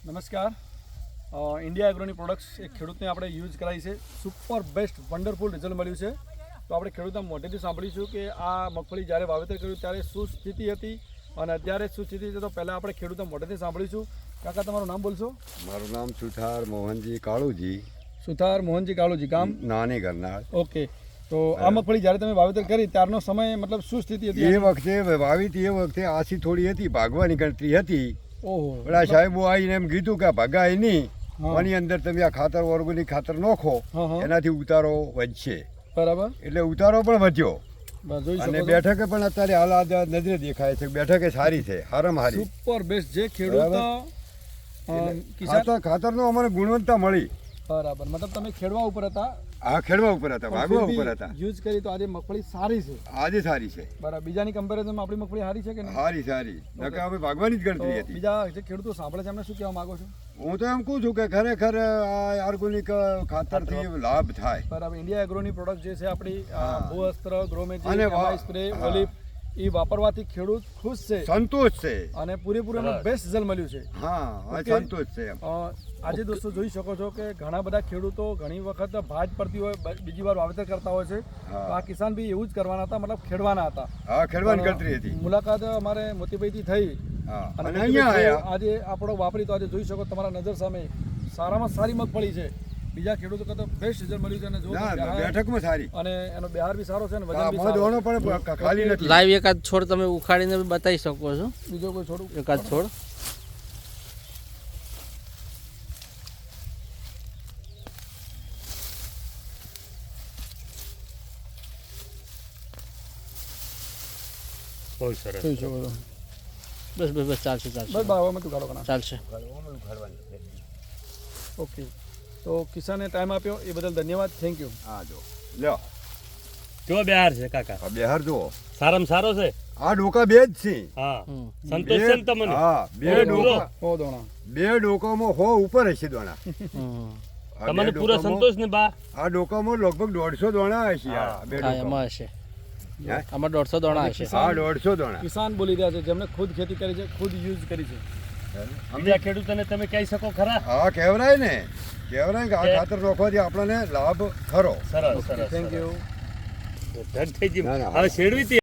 નમસ્કાર. India એગ્રોની products એક ખેડૂતને આપણે યુઝ કરાવી છે. સુપર બેસ્ટ વન્ડરફુલ રિઝલ્ટ મળ્યું છે. તો આપણે ખેડૂતના મોઢેથી સાંભળીશું કે આ મગફળી જ્યારે વાવેતર કર્યું ત્યારે શું સ્થિતિ હતી અને અત્યારે શું સ્થિતિ છે. તો પહેલાં આપણે ખેડૂતના મોઢેથી સાંભળીશું. કાકા, તમારું નામ બોલશો? મારું નામ સુથાર મોહનજી કાળુજી. સુથાર મોહનજી કાળુજી, ગામ નાની ગરનાળ. ઓકે. તો આ મગફળી જ્યારે તમે વાવેતર કરી ત્યારનો સમય મતલબ શું સ્થિતિ હતી? એ વખતે વાવી હતી, એ વખતે આછી થોડી હતી, ભાગવાની ગણતરી હતી. ઓહો. પેલા સાહેબો આવીને એમ કીધું કે ભગાય નહીં, આની અંદર તમે આ ખાતર ઓર્ગેનિક ખાતર નાખો, એનાથી ઉતારો વધશે. બરાબર. એટલે ઉતારો પણ વધ્યો. જોઈ અને શકો છો. બેઠકે પણ અત્યારે હાલ આ નજરે દેખાય છે, બેઠકે સારી છે, હારામાં હારી. સુપર બેસ્ટ જે ખેડૂત ખાતરનો અમને ગુણવત્તા મળી. બરાબર. મતલબ તમે ખેડવા ઉપર હતા? આ ખેડવા ઉપર હતા, ભાગવા ઉપર હતા. યુઝ કરી તો આજે મગફળી સારી છે. આજે સારી છે. બરાબર. બીજાની કમ્પેરિઝનમાં આપણી મગફળી સારી છે કે નહીં? સારી સારી. નકા હવે ભાગવાની જ ગણતરી હતી. બીજા જે ખેડૂતો સાંભળે છે એમને શું કહેવા માંગો છો? હું તો એમ કહું છું કે ખરેખર આ ઓર્ગેનિક ખાતરથી લાભ થાય. બરાબર. ઇન્ડિયા એગ્રોની પ્રોડક્ટ જે છે આપણી ભૂઅસ્ત્ર, ગ્રોમેજી, અને સ્પ્રે, ઓલિફ, એ વાપરવાથી ખેડૂત ખુશ છે, સંતોષ છે અને પૂરેપૂરું બેસ્ટ રિઝલ્ટ મળ્યું છે. હા, સંતોષ છે. આજે દોસ્તો જોઈ શકો છો કે ઘણા બધા ખેડૂતો ઘણી વખત ભાજ પડતી હોય, બીજી વાર વાવેતર કરતા હોય છે. તો આ કિસાન બી એવું જ કરવાના હતા, મતલબ ખેડવાના હતા. હા, ખેડવાની ગણતરી હતી. મુલાકાત અમારે મોતીભાઈથી થઈ અને અહીંયા આયા. આજે આપણો વાપરી તો આજે જોઈ શકો તમારા નજર સામે સારામાં સારી મગફળી છે. બીજા ખેડૂતો કરતા બેસ્ટ રિઝલ્ટ મળ્યું છે. અને જો બેઠકમાં સારી, અને એનો બિહાર બી સારો છે અને વજન બી સારો. દોણો પણ ખાલી નથી. લાઈવ એકાદ છોડ તમે ઉખાડીને બતાવી શકો છો. બીજો કોઈ છોડું? એકાદ છોડ. બહુ સરસ. જોઈ શકો છો. બસ બસ બસ ચાલશે ચાલશે બસ બાવામાં તું ગાળો કના. ચાલશે. ઓકે. તો કિસાને ટાઈમ આપ્યો એ બદલ ધન્યવાદ. Thank you. હા, જો લ્યો કેવો બિહાર છે કાકા? આ બિહાર જુઓ. સારામાં સારો છે. આ ડોકા બે જ છે. હા, સંતોષ છે ને તમને? હા, બે ડોકા. હો દોણા. બે ડોકામાં હો ઉપર હશે દોણા. આ તમને બે પૂરો ડોકામાં- સંતોષ ને બા? આ ડોકામાં લગભગ 150 દોણા હશે. આ બે હા, ડોકામાં. એમાં હશે. હે? આમાં 150 દોણા હશે. હા, 150 દોણા. કિસાન બોલી રહ્યા છે જેમને ખુદ ખેતી કરી છે, ખુદ યુઝ કરી છે. બીજા ખેડૂતોને તમે કહી શકો ખરા? હા, કહેવરાય ને, કહેવરાય કે આ ખાતર નાખવાથી આપણને લાભ ખરો. સરસ સરસ. Thank you. ધડ થઈ ગઈ. ના, ના. હવે શેડવી હતી.